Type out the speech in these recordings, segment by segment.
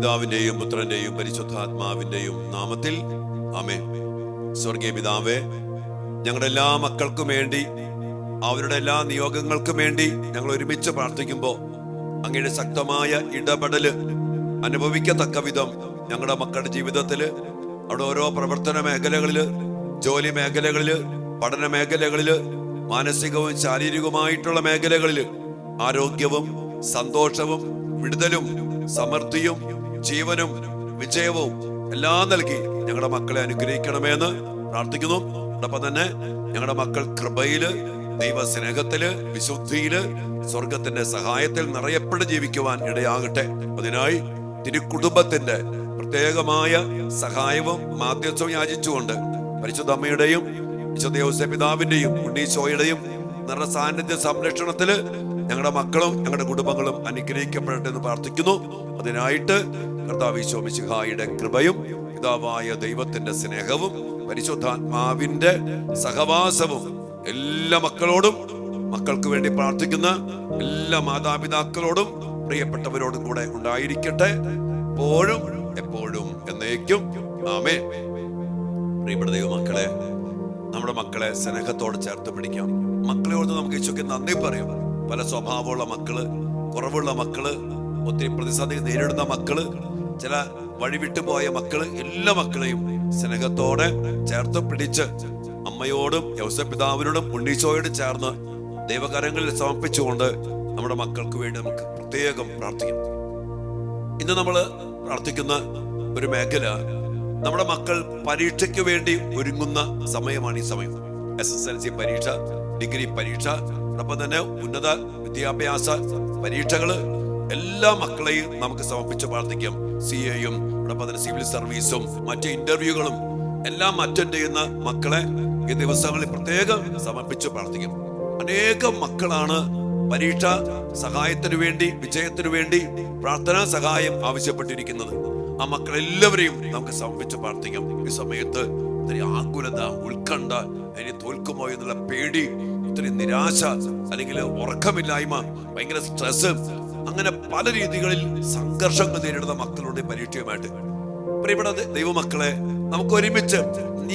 പിതാവിന്റെയും പുത്രന്റെയും പരിശുദ്ധാത്മാവിന്റെയും നാമത്തിൽ ആമേൻ. സ്വർഗീയ പിതാവേ, ഞങ്ങളുടെ എല്ലാ മക്കൾക്കും വേണ്ടി, അവരുടെ എല്ലാ നിയോഗങ്ങൾക്കും വേണ്ടി ഞങ്ങൾ ഒരുമിച്ച് പ്രാർത്ഥിക്കുമ്പോൾ അങ്ങയുടെ ശക്തമായ ഇടപെടല് അനുഭവിക്കത്തക്ക വിധം ഞങ്ങളുടെ മക്കളുടെ ജീവിതത്തില്, അവിടെ ഓരോ പ്രവർത്തന മേഖലകളില്, ജോലി മേഖലകളില്, പഠന മേഖലകളില്, മാനസികവും ശാരീരികവുമായിട്ടുള്ള മേഖലകളില് ആരോഗ്യവും സന്തോഷവും വിടുതലും സമൃദ്ധിയും ജീവനും വിജയവും എല്ലാം നൽകി ഞങ്ങളുടെ മക്കളെ അനുഗ്രഹിക്കണമെന്ന് പ്രാർത്ഥിക്കുന്നു. അതോടൊപ്പം തന്നെ ഞങ്ങളുടെ മക്കൾ കൃപയില്, ദൈവസ്നേഹത്തില്, വിശുദ്ധിയില്, സ്വർഗത്തിന്റെ സഹായത്തിൽ നിറയപ്പെട്ട് ജീവിക്കുവാൻ ഇടയാകട്ടെ. അതിനായി തിരുക്കുടുംബത്തിന്റെ പ്രത്യേകമായ സഹായവും മാധ്യസ്ഥവും യാചിച്ചുകൊണ്ട് പരിശുദ്ധ അമ്മയുടെയും വിശുദ്ധ യോസേപ്പ് പിതാവിന്റെയും ഉണ്ണീശോയുടെയും നിറ സാന്നിധ്യ സംരക്ഷണത്തില് ഞങ്ങളുടെ മക്കളും ഞങ്ങളുടെ കുടുംബങ്ങളും അനുഗ്രഹിക്കപ്പെടട്ടെ എന്ന് പ്രാർത്ഥിക്കുന്നു. അതിനായിട്ട് കർത്താവ് ഈശോ മിശിഹായുടെ കൃപയും പിതാവായ ദൈവത്തിന്റെ സ്നേഹവും പരിശുദ്ധാത്മാവിന്റെ സഹവാസവും എല്ലാ മക്കളോടും, മക്കൾക്ക് വേണ്ടി പ്രാർത്ഥിക്കുന്ന എല്ലാ മാതാപിതാക്കളോടും പ്രിയപ്പെട്ടവരോടും കൂടെ ഉണ്ടായിരിക്കട്ടെ, എപ്പോഴും എപ്പോഴും എന്നേക്കും. ആമേൻ. പ്രിയപ്പെട്ട ദൈവമക്കളെ, നമ്മുടെ മക്കളെ സ്നേഹത്തോടെ ചേർത്ത് പിടിക്കാം. മക്കളെയോട് നമുക്ക് ഈശോയ്ക്ക് നന്ദി പറയും. പല സ്വഭാവമുള്ള മക്കള്, കുറവുള്ള മക്കള്, ഒത്തിരി പ്രതിസന്ധി നേരിടുന്ന മക്കള്, ചില വഴിവിട്ടു പോയ മക്കള്, എല്ലാ മക്കളെയും സ്നേഹത്തോടെ ചേർത്ത് പിടിച്ച് അമ്മയോടും യോസേപ്പ് പിതാവിനോടും ഉണ്ണീശോയോടും ചേർന്ന് ദൈവകരങ്ങളിൽ സമർപ്പിച്ചുകൊണ്ട് നമ്മുടെ മക്കൾക്ക് വേണ്ടി നമുക്ക് പ്രത്യേകം പ്രാർത്ഥിക്കാം. ഇന്ന് നമ്മൾ പ്രാർത്ഥിക്കുന്ന ഒരു മേഖല, നമ്മുടെ മക്കൾ പരീക്ഷയ്ക്ക് വേണ്ടി ഒരുങ്ങുന്ന സമയമാണ് ഈ സമയം. SSLC പരീക്ഷ, ഡിഗ്രി പരീക്ഷ, അതോടൊപ്പം തന്നെ ഉന്നത വിദ്യാഭ്യാസ പരീക്ഷകള്, എല്ലാ മക്കളെയും നമുക്ക് സമർപ്പിച്ച് പ്രാർത്ഥിക്കാം. CAയും അതോടൊപ്പം തന്നെ സിവിൽ സർവീസും മറ്റ് ഇന്റർവ്യൂകളും എല്ലാം അറ്റൻഡ് ചെയ്യുന്ന മക്കളെ ഈ ദിവസങ്ങളിൽ പ്രത്യേകം സമർപ്പിച്ച് പ്രാർത്ഥിക്കും. അനേകം മക്കളാണ് പരീക്ഷ സഹായത്തിനു വേണ്ടി, വിജയത്തിനു വേണ്ടി പ്രാർത്ഥനാ സഹായം ആവശ്യപ്പെട്ടിരിക്കുന്നത്. ആ മക്കളെല്ലാവരെയും നമുക്ക് സമർപ്പിച്ച് പ്രാർത്ഥിക്കാം. ഈ സമയത്ത് ഒത്തിരി ആകുലത, ഉത്കണ്ഠ, അതിനെ തോൽക്കുമോ എന്നുള്ള പേടി, ഒത്തിരി നിരാശ, അല്ലെങ്കിൽ ഉറക്കമില്ലായ്മ, ഭയങ്കര സ്ട്രെസ്, അങ്ങനെ പല രീതികളിൽ സംഘർഷങ്ങൾ നേരിടുന്ന മക്കളുടെ പരീക്ഷയുമായിട്ട്. പ്രിയപ്പെട്ട ദൈവമക്കളെ, നമുക്ക് ഒരുമിച്ച്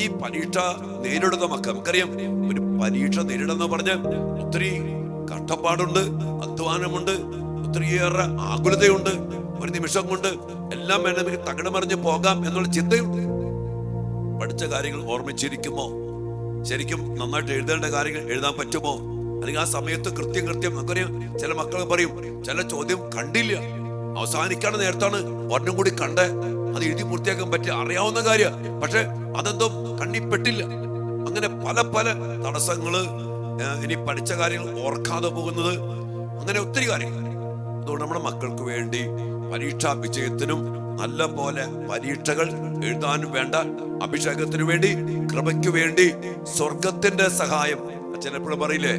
ഈ പരീക്ഷ നേരിടുന്ന മക്കൾ, നമുക്കറിയാം ഒരു പരീക്ഷ നേരിടുന്ന പറഞ്ഞ് ഒത്തിരി കഷ്ടപ്പാടുണ്ട്, അധ്വാനമുണ്ട്, ഒത്തിരിയേറെ ആകുലതയുണ്ട്. ഒരു നിമിഷം കൊണ്ട് എല്ലാം വേണമെങ്കിൽ തകിടമറിഞ്ഞ് പോകാം എന്നുള്ള ചിന്തയുണ്ട്. പഠിച്ച കാര്യങ്ങൾ ഓർമ്മിച്ചിരിക്കുമോ? ശരിക്കും നന്നായിട്ട് എഴുതേണ്ട കാര്യങ്ങൾ എഴുതാൻ പറ്റുമോ? അല്ലെങ്കിൽ ആ സമയത്ത് കൃത്യം നമുക്കറിയാം, ചില മക്കൾ പറയും ചില ചോദ്യം കണ്ടില്ല, അവസാനിക്കാണ് നേരത്താണ് ഒരെണ്ണം കൂടി കണ്ടേ, അത് എഴുതി പൂർത്തിയാക്കാൻ പറ്റി, അറിയാവുന്ന കാര്യം, പക്ഷെ അതെന്തോ കണ്ണിപ്പെട്ടില്ല. അങ്ങനെ പല പല തടസ്സങ്ങള്, ഇനി പഠിച്ച കാര്യങ്ങൾ ഓർക്കാതെ പോകുന്നത്, അങ്ങനെ ഒത്തിരി കാര്യങ്ങൾ. അതുകൊണ്ട് നമ്മുടെ മക്കൾക്ക് വേണ്ടി പരീക്ഷാ വിജയത്തിനും നല്ല പോലെ പരീക്ഷകൾ എഴുതാനും വേണ്ട അഭിഷേകത്തിനു വേണ്ടി, കൃപയ്ക്ക് വേണ്ടി സ്വർഗത്തിന്റെ സഹായം, ചിലപ്പോഴും പറയില്ലേ,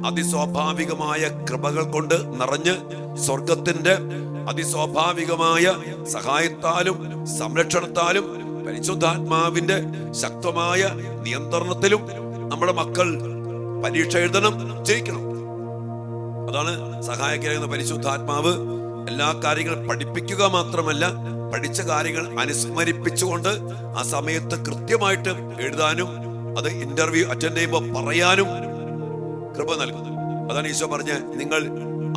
അതിസ്വാഭാവികമായ കൃപകൾ കൊണ്ട് നിറഞ്ഞ് സ്വർഗത്തിന്റെ അതിസ്വാഭാവികമായ സഹായത്താലും സംരക്ഷണത്താലും പരിശുദ്ധാത്മാവിന്റെ ശക്തമായ നിയന്ത്രണത്തിലും നമ്മുടെ മക്കൾ പരീക്ഷ എഴുതണം, ജയിക്കണം. അതാണ് സഹായകരാകുന്ന പരിശുദ്ധാത്മാവ്. എല്ലാ കാര്യങ്ങളും പഠിപ്പിക്കുക മാത്രമല്ല, പഠിച്ച കാര്യങ്ങൾ അനുസ്മരിപ്പിച്ചുകൊണ്ട് ആ സമയത്ത് കൃത്യമായിട്ട് എഴുതാനും അത് ഇന്റർവ്യൂ അറ്റൻഡ് ചെയ്യുമ്പോൾ പറയാനും കൃപ നൽകുന്നു. അതാണ് ഈശോ പറഞ്ഞ, നിങ്ങൾ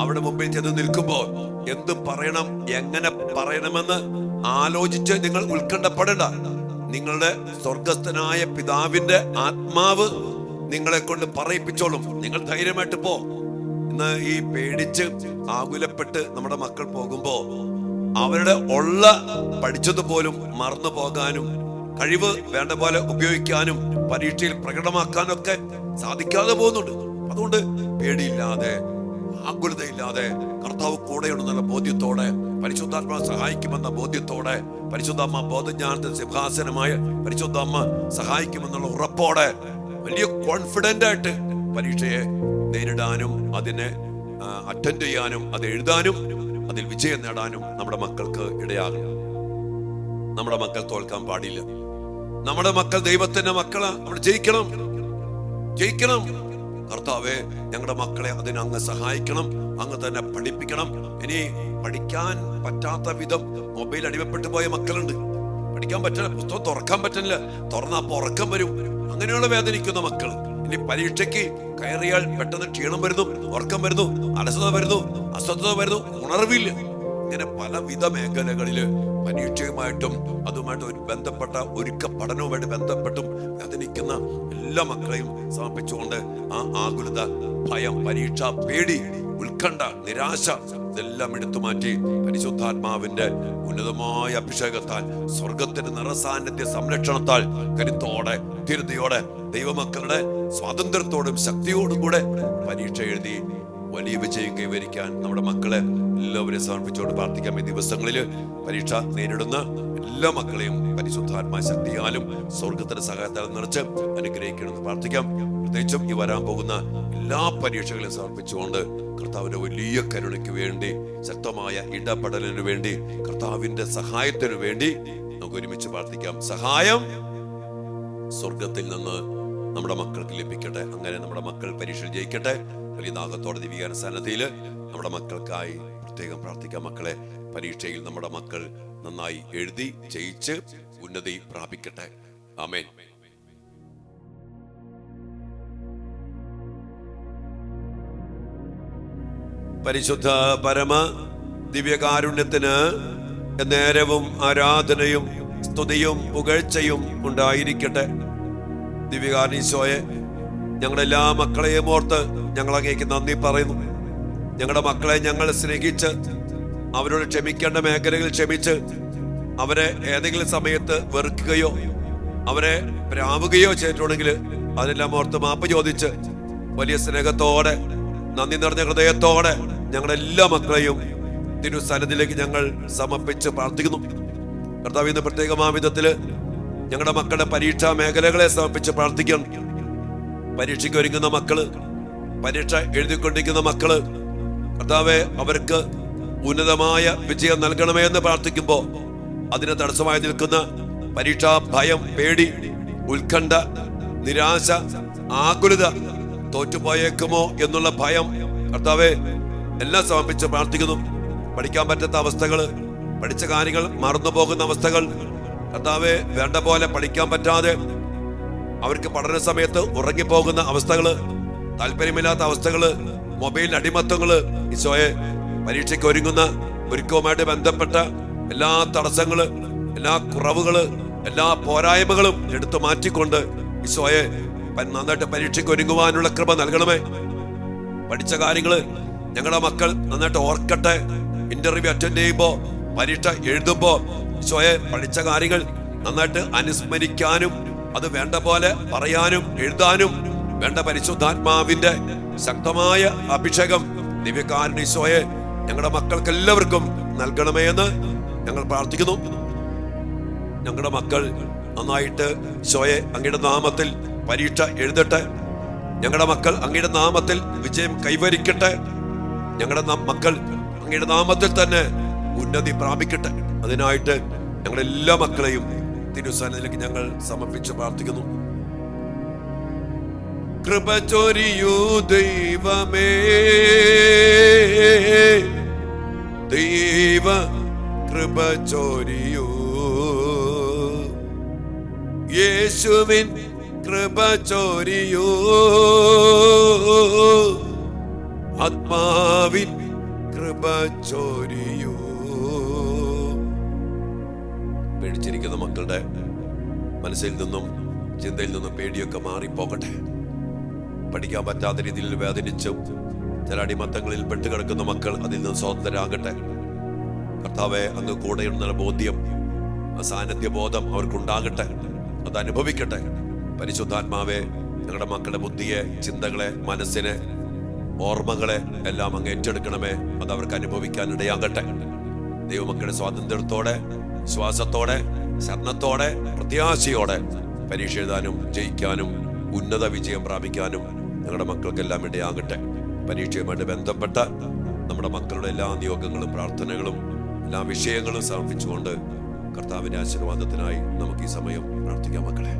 അവിടെ മുമ്പിൽ ചെന്ന് നിൽക്കുമ്പോൾ എന്ത് പറയണം, എങ്ങനെ പറയണമെന്ന് ആലോചിച്ച് നിങ്ങൾ ഉത്കണ്ഠപ്പെടേണ്ട. നിങ്ങളുടെ സ്വർഗസ്ഥനായ പിതാവിന്റെ ആത്മാവ് നിങ്ങളെ കൊണ്ട് പറയിപ്പിച്ചോളും. നിങ്ങൾ ധൈര്യമായിട്ട് പോ. ഇന്ന് ഈ പേടിച്ച് ആകുലപ്പെട്ട് നമ്മുടെ മക്കൾ പോകുമ്പോ അവരുടെ ഉള്ള പഠിച്ചതുപോലും മറന്നു പോകാനും, കഴിവ് വേണ്ട പോലെ ഉപയോഗിക്കാനും, പരീക്ഷയിൽ പ്രകടമാക്കാനും ഒക്കെ സാധിക്കാതെ പോകുന്നുണ്ട്. അതുകൊണ്ട് പേടിയില്ലാതെ, ആകുലതയില്ലാതെ, കർത്താവ് കൂടെയുണ്ടെന്നുള്ള ബോധ്യത്തോടെ, പരിശുദ്ധാത്മാവ് സഹായിക്കുമെന്ന ബോധ്യത്തോടെ, പരിശുദ്ധ അമ്മ ബോധജ്ഞാനത്തിന് സിംഹാസനമായ പരിശുദ്ധ അമ്മ സഹായിക്കുമെന്നുള്ള ഉറപ്പോടെ, വലിയ കോൺഫിഡന്റ് ആയിട്ട് പരീക്ഷയെ നേരിടാനും അതിനെ അറ്റൻഡ് ചെയ്യാനും അത് എഴുതാനും അതിൽ വിജയം നേടാനും നമ്മുടെ മക്കൾക്ക് ഇടയാകണം. നമ്മുടെ മക്കൾ തോൽക്കാൻ പാടില്ല. നമ്മുടെ മക്കൾ ദൈവത്തിന്റെ മക്കളാ. അവിടെ ജയിക്കണം. കർത്താവേ, ഞങ്ങളുടെ മക്കളെ അതിന് അങ്ങ് സഹായിക്കണം, അങ്ങ് തന്നെ പഠിപ്പിക്കണം. ഇനി പഠിക്കാൻ പറ്റാത്ത വിധം മൊബൈൽ അടിമപ്പെട്ടു പോയ മക്കളുണ്ട്. പഠിക്കാൻ പറ്റില്ല, പുസ്തകം തുറക്കാൻ പറ്റില്ല, തുറന്നാ അപ്പൊ ഉറക്കം വരും. അങ്ങനെയുള്ള വേദനിക്കുന്ന മക്കൾ. ഇനി പരീക്ഷയ്ക്ക് കയറിയാൽ പെട്ടെന്ന് ക്ഷീണം വരുന്നു, ഉറക്കം വരുന്നു, അലസത വരുന്നു, അസ്വസ്ഥത വരുന്നു, ഉണർവില്ല. ഇങ്ങനെ പലവിധ മേഖലകളില് പരീക്ഷയുമായിട്ടും അതുമായിട്ട് ഒരു ബന്ധപ്പെട്ട ഒരുക്ക പഠനവുമായിട്ട് ബന്ധപ്പെട്ടും വേദനിക്കുന്ന എല്ലാ മക്കളെയും സമർപ്പിച്ചുകൊണ്ട് ആ ആകുലത, ഭയം, പരീക്ഷ, പേടി, ഉത്കണ്ഠ, നിരാശ ഇതെല്ലാം എടുത്തു മാറ്റി പരിശുദ്ധാത്മാവിന്റെ ഉന്നതമായ അഭിഷേകത്താൽ, സ്വർഗത്തിന്റെ നിറസാന്നിധ്യ സംരക്ഷണത്താൽ, കരുത്തോടെ, ധീരതയോടെ, ദൈവമക്കളുടെ സ്വാതന്ത്ര്യത്തോടും ശക്തിയോടും കൂടെ പരീക്ഷ എഴുതി വലിയ വിജയം കൈവരിക്കാൻ നമ്മുടെ മക്കളെ എല്ലാവരെയും സമർപ്പിച്ചുകൊണ്ട് പ്രാർത്ഥിക്കാം. ഈ ദിവസങ്ങളിൽ പരീക്ഷ നേരിടുന്ന എല്ലാ മക്കളെയും പരിശുദ്ധാത്മാ ശക്തിയാലും സ്വർഗത്തിന്റെ സഹായത്താലും നിറച്ച് അനുഗ്രഹിക്കണമെന്ന് പ്രാർത്ഥിക്കാം. പ്രത്യേകിച്ചും ഈ വരാൻ പോകുന്ന എല്ലാ പരീക്ഷകളെയും സമർപ്പിച്ചുകൊണ്ട് കർത്താവിന്റെ വലിയ കരുണയ്ക്ക് വേണ്ടി, ശക്തമായ ഇടപെടലിന് വേണ്ടി, കർത്താവിന്റെ സഹായത്തിനു വേണ്ടി നമുക്ക് ഒരുമിച്ച് പ്രാർത്ഥിക്കാം. സഹായം സ്വർഗത്തിൽ നിന്ന് നമ്മുടെ മക്കൾക്ക് ലഭിക്കട്ടെ. അങ്ങനെ നമ്മുടെ മക്കൾ പരീക്ഷയിൽ ജയിക്കട്ടെ. വലിയ നാഗത്തോടെ ദിവികാന സന്നദ്ധിയിൽ നമ്മുടെ മക്കൾക്കായി പ്രത്യേകം പ്രാർത്ഥിക്കാം. മക്കളെ, പരീക്ഷയിൽ നമ്മുടെ മക്കൾ നന്നായി എഴുതി ജയിച്ച് ഉന്നതി പ്രാപിക്കട്ടെ. ആമേൻ. പരിശുദ്ധ പരമ ദിവ്യകാരുണ്യത്തിന് നേരവും ആരാധനയും സ്തുതിയും പുകഴ്ചയും ഉണ്ടായിരിക്കട്ടെ. ദിവ്യകാരുണ്യീശോയെ, ഞങ്ങളെല്ലാ മക്കളെയും ഓർത്ത് ഞങ്ങൾ അങ്ങേക്ക് നന്ദി പറയുന്നു. ഞങ്ങളുടെ മക്കളെ ഞങ്ങൾ സ്നേഹിച്ച് അവരോട് ക്ഷമിക്കേണ്ട മേഖലകൾ ക്ഷമിച്ച് അവരെ ഏതെങ്കിലും സമയത്ത് വെറുക്കുകയോ അവരെ പ്രാവുകയോ ചെയ്തിട്ടുണ്ടെങ്കിൽ അതെല്ലാം ഓർത്ത് മാപ്പ് ചോദിച്ച് വലിയ സ്നേഹത്തോടെ, നന്ദി നിറഞ്ഞ ഹൃദയത്തോടെ ഞങ്ങളെല്ലാ മക്കളെയും തിരുസന്നിധിയിലേക്ക് ഞങ്ങൾ സമർപ്പിച്ച് പ്രാർത്ഥിക്കുന്നു. കർത്താവ്, ഇന്ന് പ്രത്യേകമായ വിധത്തില് ഞങ്ങളുടെ മക്കളുടെ പരീക്ഷാ മേഖലകളെ സമർപ്പിച്ച് പ്രാർത്ഥിക്കണം. പരീക്ഷയ്ക്ക് ഒരുങ്ങുന്ന മക്കള്, പരീക്ഷ എഴുതിക്കൊണ്ടിരിക്കുന്ന മക്കള്, കർത്താവെ, അവർക്ക് ഉന്നതമായ വിജയം നൽകണമേ എന്ന് പ്രാർത്ഥിക്കുമ്പോ അതിന് തടസ്സമായി നിൽക്കുന്ന പരീക്ഷാ ഭയം, പേടി, ഉത്കണ്ഠ, നിരാശ, ആകുലത, തോറ്റുപോയേക്കുമോ എന്നുള്ള ഭയം, കർത്താവെ, എല്ലാം സമർപ്പിച്ച് പ്രാർത്ഥിക്കുന്നു. പഠിക്കാൻ പറ്റാത്ത അവസ്ഥകള്, പഠിച്ച കാര്യങ്ങൾ മറന്നു പോകുന്ന അവസ്ഥകൾ, കർത്താവെ, വേണ്ട പോലെ പഠിക്കാൻ പറ്റാതെ അവർക്ക് പഠന സമയത്ത് ഉറങ്ങിപ്പോകുന്ന അവസ്ഥകള്, താല്പര്യമില്ലാത്ത അവസ്ഥകള്, മൊബൈൽ അടിമത്തങ്ങള്, ഈശോയെ, പരീക്ഷയ്ക്ക് ഒരുങ്ങുന്ന ഒരുക്കവുമായിട്ട് ബന്ധപ്പെട്ട എല്ലാ തടസ്സങ്ങള്, എല്ലാ കുറവുകള്, എല്ലാ പോരായ്മകളും എടുത്തു മാറ്റിക്കൊണ്ട് ഈശോയെ നന്നായിട്ട് പരീക്ഷയ്ക്ക് ഒരുങ്ങുവാനുള്ള കൃപ നൽകണമേ. പഠിച്ച കാര്യങ്ങള് ഞങ്ങളുടെ മക്കൾ നന്നായിട്ട് ഓർക്കട്ടെ. ഇന്റർവ്യൂ അറ്റൻഡ് ചെയ്യുമ്പോ, പരീക്ഷ എഴുതുമ്പോ ഈശോയെ, പഠിച്ച കാര്യങ്ങൾ നന്നായിട്ട് അനുസ്മരിക്കാനും അത് വേണ്ട പോലെ പറയാനും എഴുതാനും വേണ്ട പരിശുദ്ധാത്മാവിന്റെ ശക്തമായ അഭിഷേകം ദിവ്യകാരുണ്യ ഈശോയെ ഞങ്ങളുടെ മക്കൾക്ക് എല്ലാവർക്കും നൽകണമേ എന്ന് ഞങ്ങൾ പ്രാർത്ഥിക്കുന്നു. ഞങ്ങളുടെ മക്കൾ നന്നായിട്ട് ഈശോയെ അങ്ങയുടെ നാമത്തിൽ പരീക്ഷ എഴുതട്ടെ. ഞങ്ങളുടെ മക്കൾ അങ്ങയുടെ നാമത്തിൽ വിജയം കൈവരിക്കട്ടെ. ഞങ്ങളുടെ മക്കൾ അങ്ങയുടെ നാമത്തിൽ തന്നെ ഉന്നതി പ്രാപിക്കട്ടെ. അതിനായിട്ട് ഞങ്ങളെല്ലാ മക്കളെയും തിരുസന്നിധിയിലേക്ക് ഞങ്ങൾ സമർപ്പിച്ച് പ്രാർത്ഥിക്കുന്നു. കൃപ ചൊരിയൂ ദൈവമേ, ദൈവ കൃപ ചൊരിയൂ, യേശുവിൻ കൃപ ചൊരിയൂ, ആത്മാവിൻ കൃപ ചൊരിയൂ. പേടിച്ചിരിക്കുന്ന മക്കളുടെ മനസ്സിൽ നിന്നും ചിന്തയിൽ നിന്നും പേടിയൊക്കെ മാറിപ്പോകട്ടെ. പഠിക്കാൻ പറ്റാത്ത രീതിയിൽ വേദനിച്ചും ചില അടിമത്തങ്ങളിൽ പെട്ടുകിടക്കുന്ന മക്കൾ അതിൽ നിന്ന് സ്വതന്ത്രരാകട്ടെ. കർത്താവെ, അങ്ങ് കൂടെയുള്ള ബോധ്യം, സാന്നിധ്യ ബോധം അവർക്കുണ്ടാകട്ടെ, അത് അനുഭവിക്കട്ടെ. പരിശുദ്ധാത്മാവെ, ഞങ്ങളുടെ മക്കളുടെ ബുദ്ധിയെ, ചിന്തകളെ, മനസ്സിനെ, ഓർമ്മകളെ എല്ലാം അങ്ങ് ഏറ്റെടുക്കണമേ. അത് അവർക്ക് അനുഭവിക്കാൻ ഇടയാകട്ടെ. ദൈവമക്കളുടെ സ്വാതന്ത്ര്യത്തോടെ, വിശ്വാസത്തോടെ, ശരണത്തോടെ, പ്രത്യാശയോടെ പരീക്ഷ എഴുതാനും ജയിക്കാനും ഉന്നത വിജയം പ്രാപിക്കാനും ഞങ്ങളുടെ മക്കൾക്കെല്ലാം ഇടയാകട്ടെ. പരീക്ഷയുമായിട്ട് ബന്ധപ്പെട്ട നമ്മുടെ മക്കളുടെ എല്ലാ നിയോഗങ്ങളും പ്രാർത്ഥനകളും എല്ലാ വിഷയങ്ങളും സമർപ്പിച്ചുകൊണ്ട് കർത്താവിന്റെ ആശീർവാദത്തിനായി നമുക്ക് ഈ സമയം പ്രാർത്ഥിക്കാം. മക്കളെ,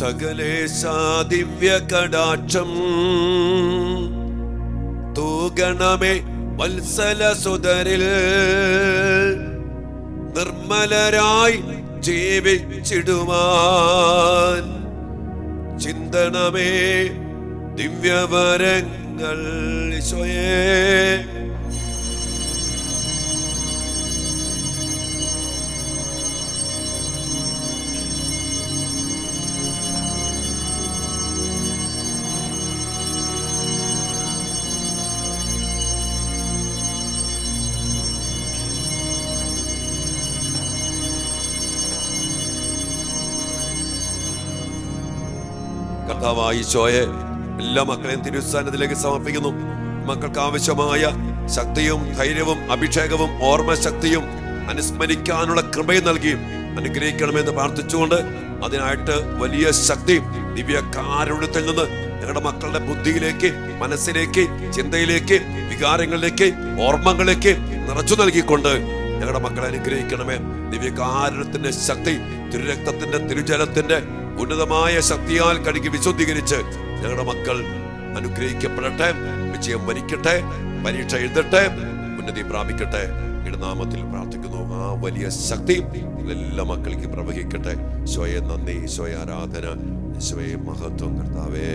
സകലേശാ ദിവ്യ കടാക്ഷം തൂഗണമേ വത്സല സുതരിൽ നിർമ്മലരായി ജീവിച്ചിടുവാൻ ചിന്തണമേ ദിവ്യവരങ്ങൾ ഈശോയേ. കർത്താവായ ഈശോയെ, എല്ലാ മക്കളെയും തിരുസ്ഥാനത്തിലേക്ക് സമർപ്പിക്കുന്നു. മക്കൾക്ക് ആവശ്യമായ ശക്തിയും ധൈര്യവും അഭിഷേകവും ഓർമ്മശക്തിയും അനുസ്മരിക്കാനുള്ള കൃപയും നൽകി അനുഗ്രഹിക്കണമെന്ന് പ്രാർത്ഥിച്ചുകൊണ്ട് അതിനായിട്ട് വലിയ ശക്തി ദിവ്യകാരുണ്യത്തിൽ നിന്ന് ഞങ്ങളുടെ മക്കളുടെ ബുദ്ധിയിലേക്ക്, മനസ്സിലേക്ക്, ചിന്തയിലേക്ക്, വികാരങ്ങളിലേക്ക്, ഓർമ്മകളിലേക്ക് നിറച്ചു നൽകിക്കൊണ്ട് ഞങ്ങളുടെ മക്കളെ അനുഗ്രഹിക്കണമേ. ദിവ്യകാരുണ്യത്തിന്റെ ശക്തി തിരുരക്തത്തിന്റെ തിരുജലത്തിന്റെ ഉന്നതമായ ശക്തിയാൽ കഴുകി വിശുദ്ധീകരിച്ച് ഞങ്ങളുടെ മക്കൾ അനുഗ്രഹിക്കപ്പെടട്ടെ, വിജയം വരിക്കട്ടെ, പരീക്ഷ എഴുതട്ടെ, ഉന്നതി പ്രാപിക്കട്ടെ. നാമത്തിൽ പ്രാർത്ഥിക്കുന്നു. ആ വലിയ ശക്തി എല്ലാ മക്കൾക്ക് പ്രവഹിക്കട്ടെ. ഈശോയെ നന്ദി, ഈശോയെ ആരാധന, ഈശോയെ മഹത്വം. കർത്താവേ